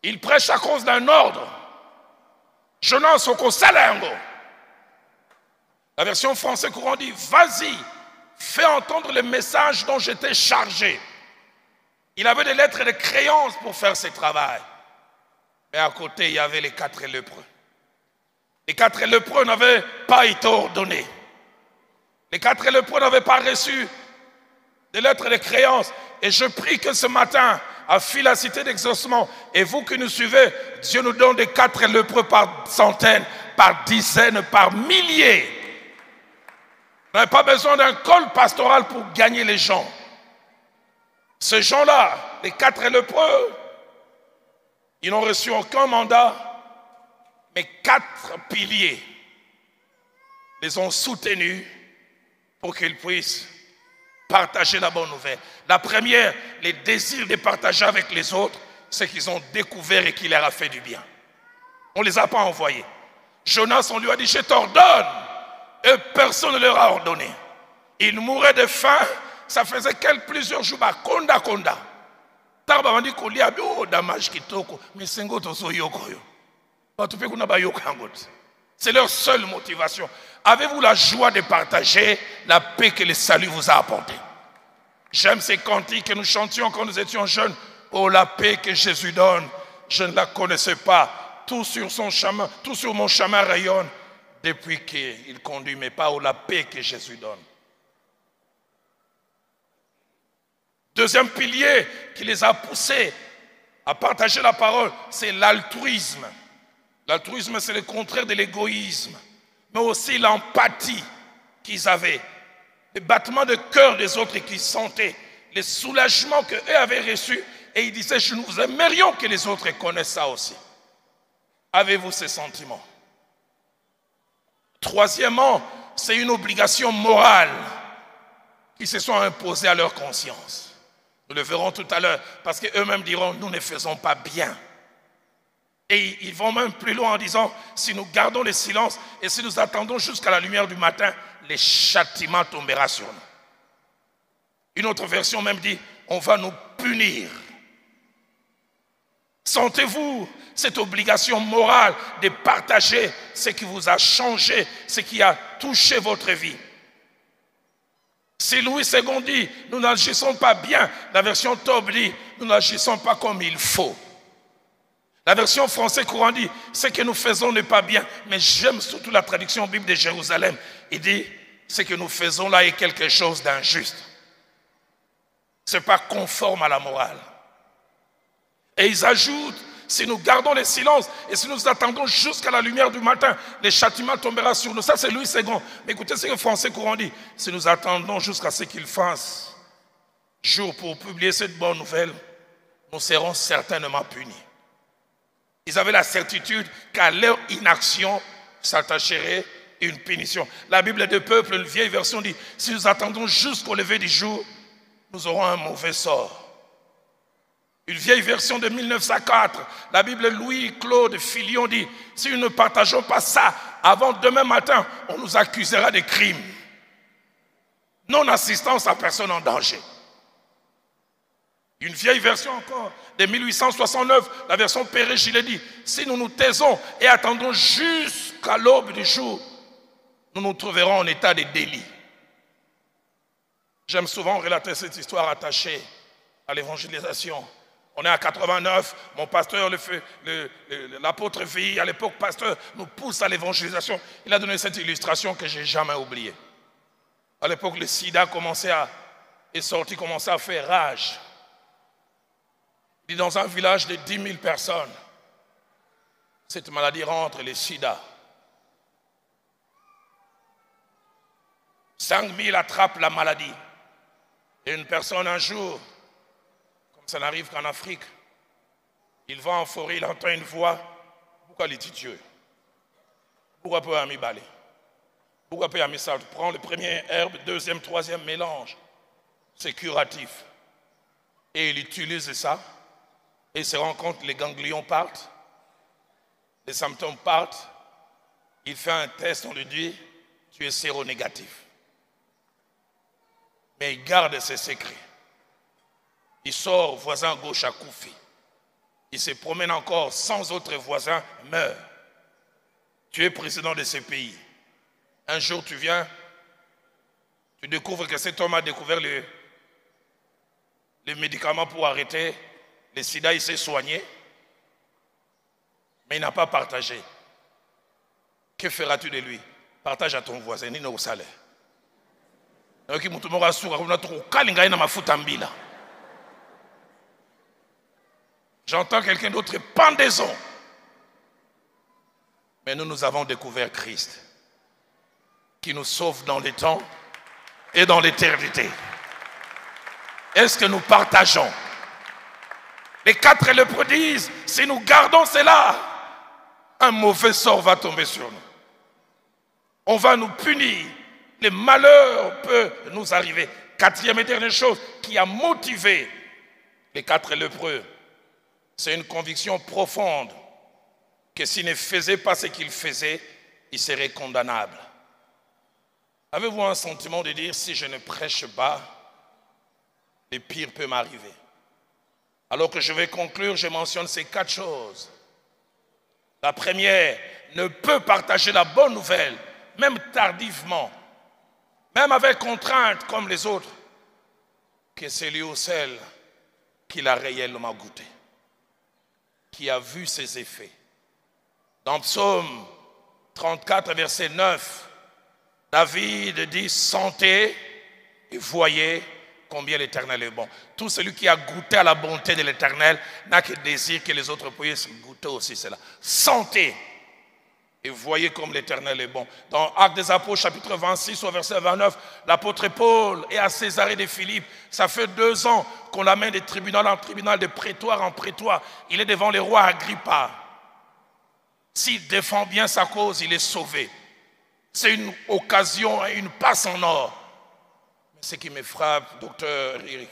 Il prêche à cause d'un ordre. Jonas au Salengo. La version française courant dit, « Vas-y, fais entendre le message dont j'étais chargé. » Il avait des lettres et des créances pour faire ce travail. Mais à côté, il y avait les 4 lépreux. Les 4 lépreux n'avaient pas été ordonnés. Les 4 lépreux n'avaient pas reçu des lettres et des créances. Et je prie que ce matin, à la cité d'exaucement, et vous qui nous suivez, Dieu nous donne des 4 lépreux par centaines, par dizaines, par milliers. On n'a pas besoin d'un col pastoral pour gagner les gens. Ces gens-là, les 4 lépreux, ils n'ont reçu aucun mandat, mais 4 piliers les ont soutenus pour qu'ils puissent partager la bonne nouvelle. La première, les désirs de partager avec les autres, c'est qu'ils ont découvert et qu'il leur a fait du bien. On ne les a pas envoyés. Jonas, on lui a dit, je t'ordonne, et personne ne leur a ordonné. Ils mouraient de faim. Ça faisait plusieurs jours, konda. C'est leur seule motivation. Avez-vous la joie de partager la paix que le salut vous a apportée? J'aime ces cantiques que nous chantions quand nous étions jeunes. Oh, la paix que Jésus donne, je ne la connaissais pas. Tout sur son chemin, tout sur mon chemin rayonne depuis qu'il conduit mes pas. Oh, la paix que Jésus donne. Deuxième pilier qui les a poussés à partager la parole, c'est l'altruisme. L'altruisme, c'est le contraire de l'égoïsme, mais aussi l'empathie qu'ils avaient, le battement de cœur des autres qu'ils sentaient, le soulagement qu'eux avaient reçu, et ils disaient, nous aimerions que les autres connaissent ça aussi. Avez-vous ces sentiments? Troisièmement, c'est une obligation morale qui se sont imposées à leur conscience. Nous le verrons tout à l'heure, parce qu'eux-mêmes diront, nous ne faisons pas bien. Et ils vont même plus loin en disant, si nous gardons le silence et si nous attendons jusqu'à la lumière du matin, le châtiment tombera sur nous. Une autre version même dit, on va nous punir. Sentez-vous cette obligation morale de partager ce qui vous a changé, ce qui a touché votre vie? Si Louis II dit, nous n'agissons pas bien, la version Tob dit, nous n'agissons pas comme il faut. La version français courant dit, ce que nous faisons n'est pas bien, mais j'aime surtout la traduction bible de Jérusalem. Il dit, ce que nous faisons là est quelque chose d'injuste. Ce n'est pas conforme à la morale. Et ils ajoutent, si nous gardons le silence et si nous attendons jusqu'à la lumière du matin, le châtiment tombera sur nous. Ça, c'est Louis II. Mais écoutez ce que le français courant dit. Si nous attendons jusqu'à ce qu'il fasse jour pour publier cette bonne nouvelle, nous serons certainement punis. Ils avaient la certitude qu'à leur inaction s'attacherait une punition. La Bible des peuples, une vieille version dit, si nous attendons jusqu'au lever du jour, nous aurons un mauvais sort. Une vieille version de 1904, la Bible Louis-Claude Filion dit, si nous ne partageons pas ça avant demain matin, on nous accusera de crimes. Non-assistance à personne en danger. Une vieille version encore de 1869, la version Perret-Gilet dit, si nous nous taisons et attendons jusqu'à l'aube du jour, nous nous trouverons en état de délit. J'aime souvent relater cette histoire attachée à l'évangélisation. On est à 89, mon pasteur, l'apôtre Vie, à l'époque pasteur, nous pousse à l'évangélisation. Il a donné cette illustration que je n'ai jamais oubliée. À l'époque, le sida commençait à faire rage. Il dit, dans un village de 10 000 personnes, cette maladie rentre, le sida. 5 000 attrapent la maladie. Et une personne un jour, comme ça n'arrive qu'en Afrique, il va en forêt, il entend une voix. Pourquoi les Dieu? Pourquoi peut ami balai? Pourquoi peut ami ça? Prends le premier herbe, deuxième, troisième mélange. C'est curatif. Et il utilise ça. Et il se rend compte que les ganglions partent. Les symptômes partent. Il fait un test, on lui dit, tu es séronégatif. Mais il garde ses secrets. Il sort voisin gauche à Koufi. Il se promène encore, 100 autres voisins meurent. Tu es président de ce pays. Un jour tu viens, tu découvres que cet homme a découvert les médicaments pour arrêter le sida, il s'est soigné, mais il n'a pas partagé. Que feras-tu de lui? Partage à ton voisin, ni au salaire. J'entends quelqu'un d'autre, pendaison. Mais nous avons découvert Christ, qui nous sauve dans les temps et dans l'éternité. Est-ce que nous partageons? Les 4 lépreux disent, si nous gardons cela, un mauvais sort va tomber sur nous. On va nous punir. Le malheur peut nous arriver. 4e et dernière chose qui a motivé les 4 lépreux, c'est une conviction profonde que s'ils ne faisaient pas ce qu'ils faisaient, ils seraient condamnables. Avez-vous un sentiment de dire, si je ne prêche pas, le pire peut m'arriver? Alors que je vais conclure, je mentionne ces 4 choses. La première, ne peut partager la bonne nouvelle, même tardivement, même avec contrainte comme les autres, que celui ou celle qui l'a réellement goûté, qui a vu ses effets. Dans Psaume 34, verset 9, David dit, sentez et voyez combien l'Éternel est bon. Tout celui qui a goûté à la bonté de l'Éternel n'a que désir que les autres puissent goûter aussi cela. Sentez et voyez comme l'Éternel est bon. Dans Actes des Apôtres, chapitre 26, au verset 29, l'apôtre Paul est à Césarée de Philippe. Ça fait 2 ans qu'on l'amène de tribunal en tribunal, de prétoire en prétoire. Il est devant le roi Agrippa. S'il défend bien sa cause, il est sauvé. C'est une occasion, une passe en or. Mais ce qui me frappe, docteur Eric,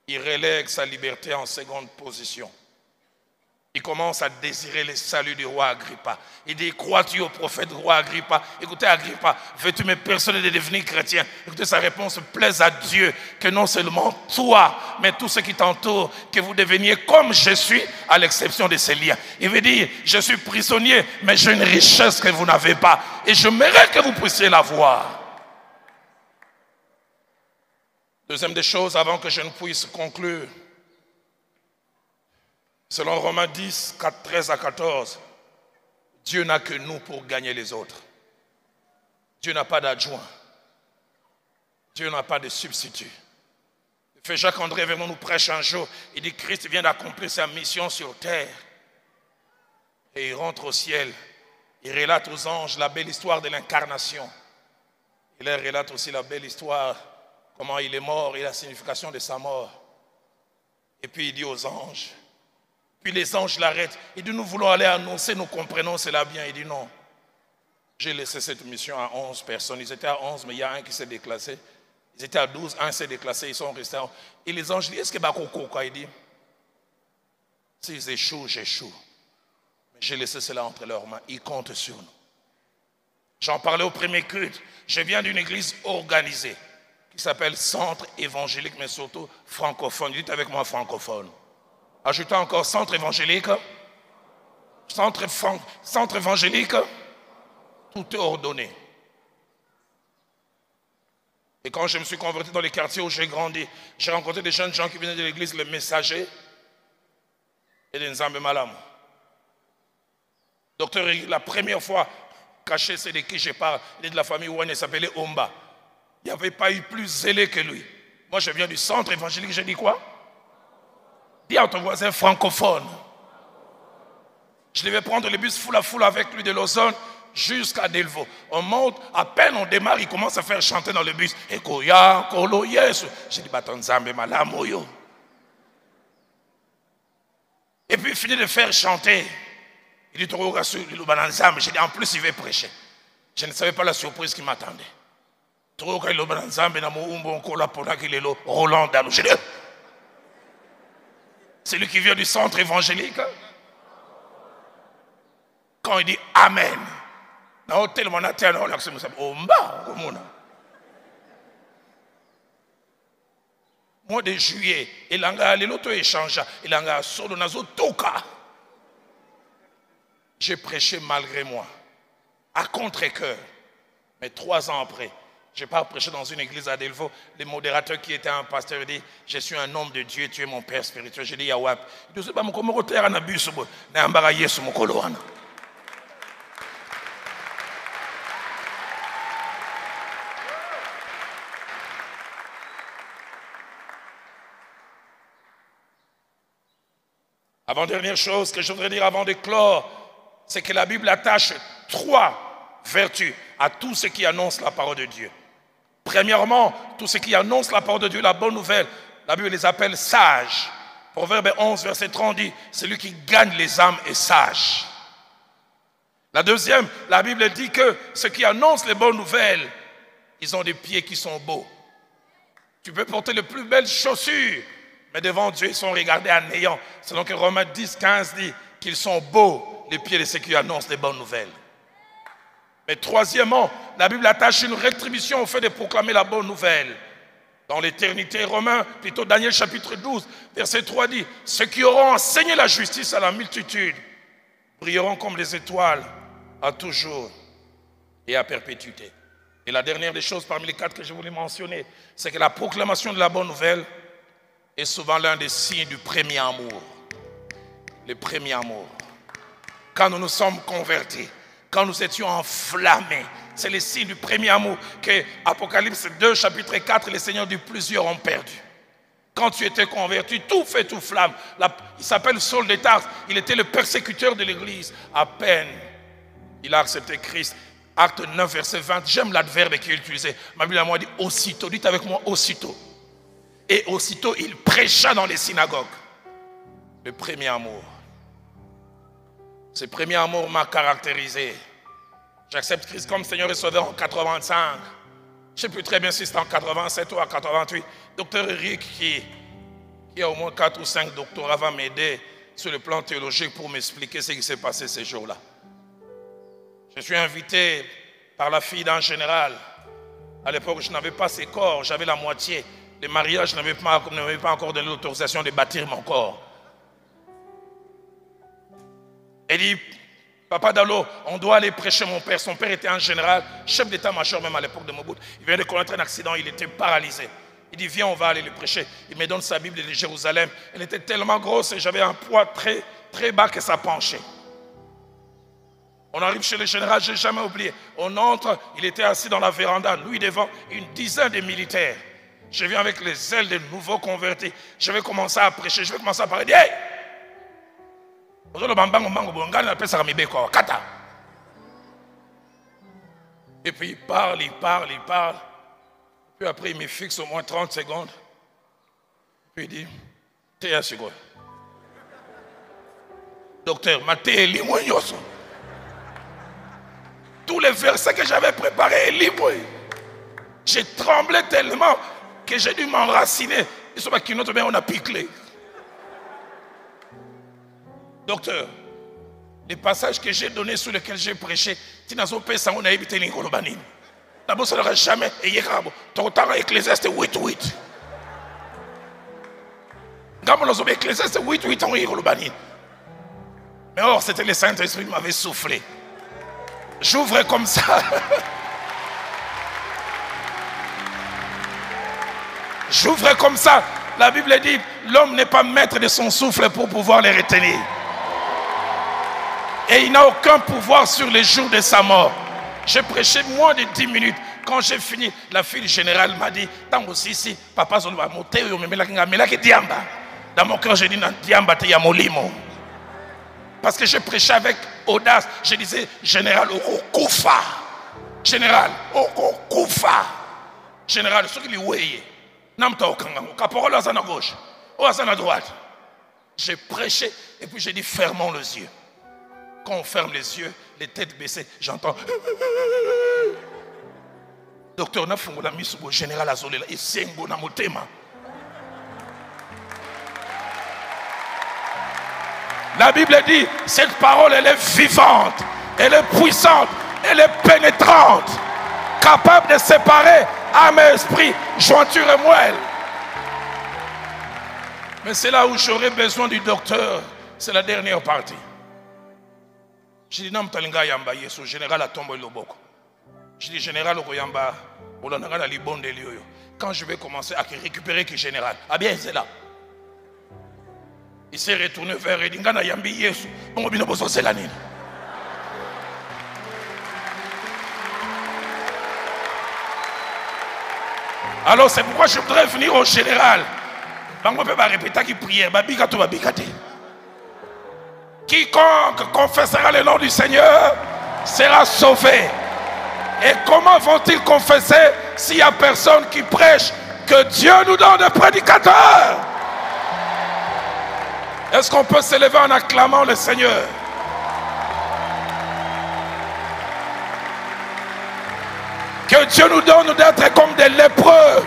il relègue sa liberté en seconde position. Il commence à désirer le salut du roi Agrippa. Il dit, crois-tu au prophète roi Agrippa? Écoutez Agrippa, veux-tu me persuader de devenir chrétien? Écoutez, sa réponse plaise à Dieu, que non seulement toi, mais tous ceux qui t'entourent, que vous deveniez comme je suis, à l'exception de ces liens. Il veut dire, je suis prisonnier, mais j'ai une richesse que vous n'avez pas. Et je mérite que vous puissiez l'avoir. Deuxième des choses, avant que je ne puisse conclure, selon Romains 10, 13 à 14, Dieu n'a que nous pour gagner les autres. Dieu n'a pas d'adjoint. Dieu n'a pas de substitut. Le frère Jacques-André Vernon nous prêche un jour. Il dit Christ vient d'accomplir sa mission sur terre. Et il rentre au ciel. Il relate aux anges la belle histoire de l'incarnation. Il leur relate aussi la belle histoire, comment il est mort et la signification de sa mort. Et puis il dit aux anges, puis les anges l'arrêtent. Il dit, nous voulons aller annoncer, nous comprenons cela bien. Il dit, non. J'ai laissé cette mission à 11 personnes. Ils étaient à 11, mais il y a un qui s'est déclassé. Ils étaient à 12, un s'est déclassé, ils sont restés à 11. Et les anges disent, est-ce que Bakoko, quoi? Il dit, s'ils échouent, j'échoue. Mais j'ai laissé cela entre leurs mains. Ils comptent sur nous. J'en parlais au premier culte. Je viens d'une église organisée qui s'appelle Centre évangélique, mais surtout francophone. Dites avec moi francophone. Ajoutons encore centre évangélique, centre évangélique, tout est ordonné. Et quand je me suis converti dans les quartiers où j'ai grandi, j'ai rencontré des jeunes gens qui venaient de l'église, les messagers et des Nzambe Malam. Docteur, la première fois, caché, c'est de qui je parle, il est de la famille Ouane, il s'appelait Omba. Il n'y avait pas eu plus zélé que lui. Moi, je viens du centre évangélique, j'ai dit quoi? Dis à ton voisin francophone. Je devais prendre le bus foule à foule avec lui de Lausanne jusqu'à Delvaux. On monte, à peine on démarre, il commence à faire chanter dans le bus. Ekoya, Kolo, Yesu. J'ai dit, Baton Nzambe Malamoyo. Et puis il finit de faire chanter. Il dit, Toro Rassou, Nzambe. J'ai dit, en plus il va prêcher. Je ne savais pas la surprise qui m'attendait. Toro Rassou, Nzambe, Namo Umbo, Kola, Pona, Kilelo, Roland, Dalou. J'ai dit, celui qui vient du centre évangélique, quand il dit Amen, mois de juillet, il a l'auto échange, il a solo nazo toka. J'ai prêché malgré moi, à contre-cœur, mais 3 ans après, je n'ai pas prêché dans une église à Delvaux. Le modérateur qui était un pasteur dit, je suis un homme de Dieu, tu es mon père spirituel. J'ai dit, Yawap. Il dit, avant-dernière chose que je voudrais dire avant de clore, c'est que la Bible attache 3 vertus à tous ceux qui annoncent la parole de Dieu. Premièrement, tous ceux qui annoncent la parole de Dieu, la bonne nouvelle, la Bible les appelle sages. Proverbe 11, verset 30 dit, celui qui gagne les âmes est sage. La deuxième, la Bible dit que ceux qui annoncent les bonnes nouvelles, ils ont des pieds qui sont beaux. Tu peux porter les plus belles chaussures, mais devant Dieu, ils sont regardés à néant. Selon que Romains 10, 15 dit qu'ils sont beaux, les pieds de ceux qui annoncent les bonnes nouvelles. Mais troisièmement, la Bible attache une rétribution au fait de proclamer la bonne nouvelle. Dans l'éternité, Romains, plutôt Daniel chapitre 12, verset 3 dit, ceux qui auront enseigné la justice à la multitude brilleront comme les étoiles à toujours et à perpétuité. Et la dernière des choses parmi les 4 que je voulais mentionner, c'est que la proclamation de la bonne nouvelle est souvent l'un des signes du premier amour. Le premier amour. Quand nous nous sommes convertis, quand nous étions enflammés. C'est le signe du premier amour que Apocalypse 2, chapitre 4, les seigneurs du plusieurs ont perdu. Quand tu étais converti, tout fait tout flamme. Il s'appelle Saul de Tarse, il était le persécuteur de l'église. À peine il a accepté Christ. Acte 9, verset 20, j'aime l'adverbe qui est utilisé. Ma Bible à moi dit aussitôt, dites avec moi aussitôt. Et aussitôt il prêcha dans les synagogues. Le premier amour. Ce premier amour m'a caractérisé. J'accepte Christ comme Seigneur et Sauveur en 85. Je ne sais plus très bien si c'était en 87 ou en 88. Docteur Eric, qui a au moins 4 ou 5 doctorats, va m'aider sur le plan théologique pour m'expliquer ce qui s'est passé ces jours-là. Je suis invité par la fille d'un général. À l'époque, je n'avais pas ses corps, j'avais la moitié. Le mariage n'avait pas encore donné l'autorisation de bâtir mon corps. Elle dit, Papa Dalo, on doit aller prêcher mon père. Son père était un général, chef d'état-major même à l'époque de Mobutu. Il vient de connaître un accident, il était paralysé. Il dit, viens, on va aller le prêcher. Il me donne sa Bible de Jérusalem. Elle était tellement grosse et j'avais un poids très, très bas que ça penchait. On arrive chez le général, je n'ai jamais oublié. On entre, il était assis dans la véranda, lui devant une dizaine de militaires. Je viens avec les ailes des nouveaux convertis. Je vais commencer à prêcher, je vais commencer à parler. Hey! Et puis il parle. Puis après il me fixe au moins 30 secondes. Puis il dit, t'es un second. Docteur, tous les versets que j'avais préparés, libre. J'ai tremblé tellement que j'ai dû m'enraciner. Ils sont pas qui notre bien on a piclé. Docteur, les passages que j'ai donnés sur lesquels j'ai prêché, tu n'as pas ça, on a évité les Kolobanines. D'abord, ça n'aurait jamais. Et hier, ton temps Ecclésiaste 8-8. Quand on a Ecclésiaste 8-8 en Kolobanine. Mais or, c'était le Saint-Esprit qui m'avait soufflé. J'ouvrais comme ça. J'ouvrais comme ça. La Bible dit, l'homme n'est pas maître de son souffle pour pouvoir les retenir. Et il n'a aucun pouvoir sur les jours de sa mort. J'ai prêché moins de 10 minutes. Quand j'ai fini, la fille générale m'a dit, tant aussi si papa va monter, dans mon cœur, j'ai dit, diamba te yamolimo. Parce que j'ai prêché avec audace. Je disais, général Okokoufa. Général Okokoufa. Général, ce qui lui oué. Namta okanga. Caporal à la gauche. Ou à la droite. J'ai prêché et puis j'ai dit, fermons les yeux. Quand on ferme les yeux, les têtes baissées, j'entends. Docteur, on a fait un mis au général Azolela. Il s'est un motema. La Bible dit, cette parole, elle est vivante, elle est puissante, elle est pénétrante, capable de séparer âme et esprit, jointure et moelle. Mais c'est là où j'aurais besoin du docteur. C'est la dernière partie. Je dis, non, talinga yamba yesu, général a tombé le boko. Je dis, général yamba, quand je vais commencer à récupérer qui général, ah bien, c'est là. Il s'est retourné vers Edingana Yambi Yesu. Bon, bien, c'est la nuit. Alors, c'est pourquoi je voudrais venir au général. On peut pas répéter qui prière. Quiconque confessera le nom du Seigneur sera sauvé. Et comment vont-ils confesser s'il n'y a personne qui prêche que Dieu nous donne des prédicateurs? Est-ce qu'on peut s'élever en acclamant le Seigneur? Que Dieu nous donne d'être comme des lépreux.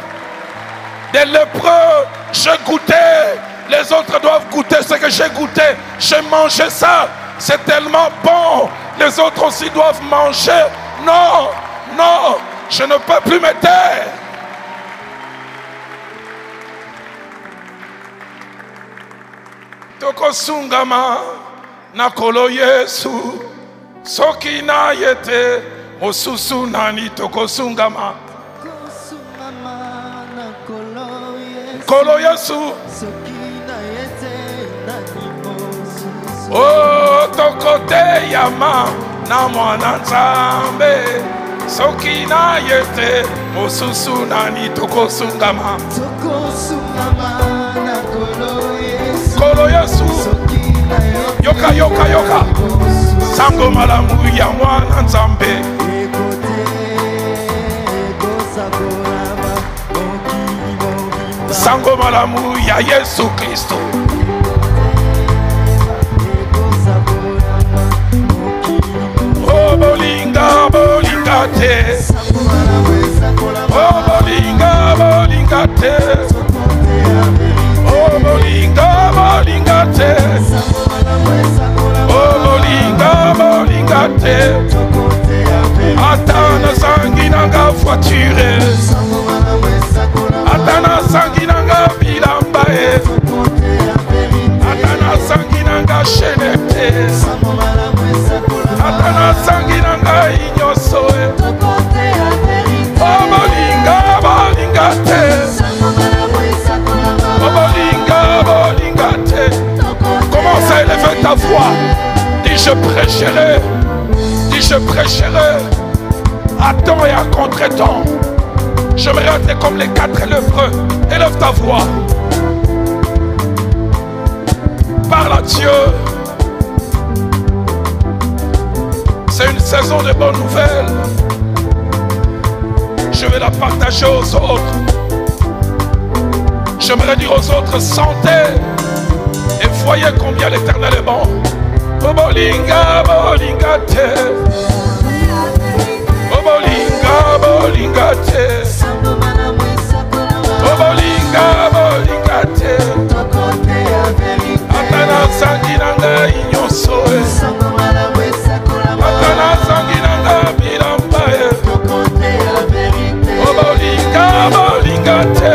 Des lépreux, j'ai goûté. Les autres doivent goûter ce que j'ai goûté. J'ai mangé ça. C'est tellement bon. Les autres aussi doivent manger. Non, non, je ne peux plus me taire. Tokosungama nakolo Yesu soki na yete mosusu nani tokosungama kolo Yesu oh tokote yama na mwana nzambe soki na ye te mosusu nani tokosungama kolo Yesu yoka yoka yoka sango malamu ya mwana nzambe sango malamu ya Yesu Kristo oh bolinga bolinga te oh bolinga bolinga te oh bolinga bolinga te oh bolinga bolinga te atana sangi nanga voiture atana sangi nanga bilamba atana sangi nanga chenete atana sangi nanga inyoso oh bolinga bolinga te oh bolinga bolinga te commence à élever ta voix dis je prêcherai dis je prêcherai à temps et à contre-temps je me reste comme les 4 lépreux élève ta voix parle à Dieu. C'est une saison de bonnes nouvelles. Je vais la partager aux autres. J'aimerais dire aux autres, sentez et voyez combien l'Éternel est bon. Oh bolinga, bolinga te. Oh bolinga, bolinga te. Oh bolinga, bolinga te. Atana sangi nanga inyoso atana sangi nanga bilamba oh bolinga bolinga te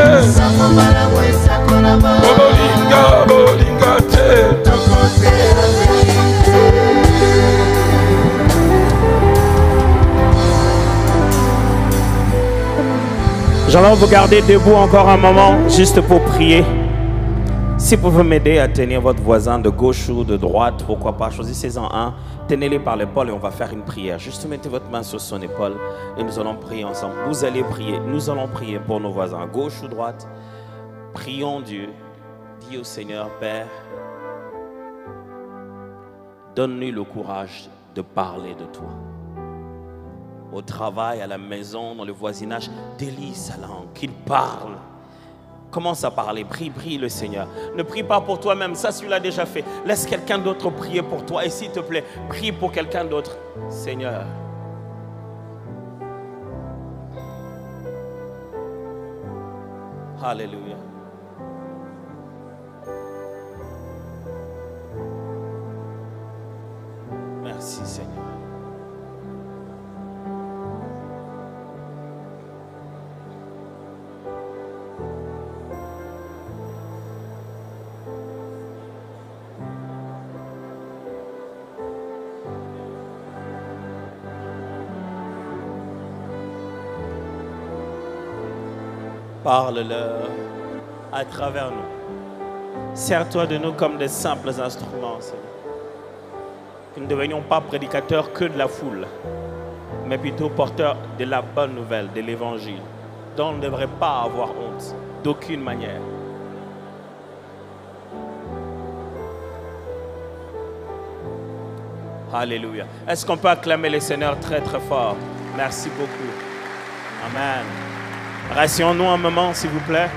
oh bolinga bolinga te. J'aimerais vous garder debout encore un moment, juste pour prier. Si vous pouvez m'aider à tenir votre voisin de gauche ou de droite, pourquoi pas, choisissez-en un, tenez-les par l'épaule et on va faire une prière. Juste mettez votre main sur son épaule et nous allons prier ensemble. Vous allez prier, nous allons prier pour nos voisins, gauche ou droite. Prions Dieu, dis au Seigneur, Père, donne-lui le courage de parler de toi. Au travail, à la maison, dans le voisinage, délie sa langue, qu'il parle. Commence à parler, prie, prie le Seigneur. Ne prie pas pour toi-même, ça tu l'as déjà fait. Laisse quelqu'un d'autre prier pour toi. Et s'il te plaît, prie pour quelqu'un d'autre. Seigneur. Alléluia. Merci Seigneur. Parle-leur à travers nous. Sers-toi de nous comme des simples instruments, Seigneur. Que nous ne devenions pas prédicateurs que de la foule, mais plutôt porteurs de la bonne nouvelle, de l'évangile, dont on ne devrait pas avoir honte, d'aucune manière. Alléluia. Est-ce qu'on peut acclamer le Seigneur très très fort? Merci beaucoup. Amen. Rassions-nous un moment, s'il vous plaît.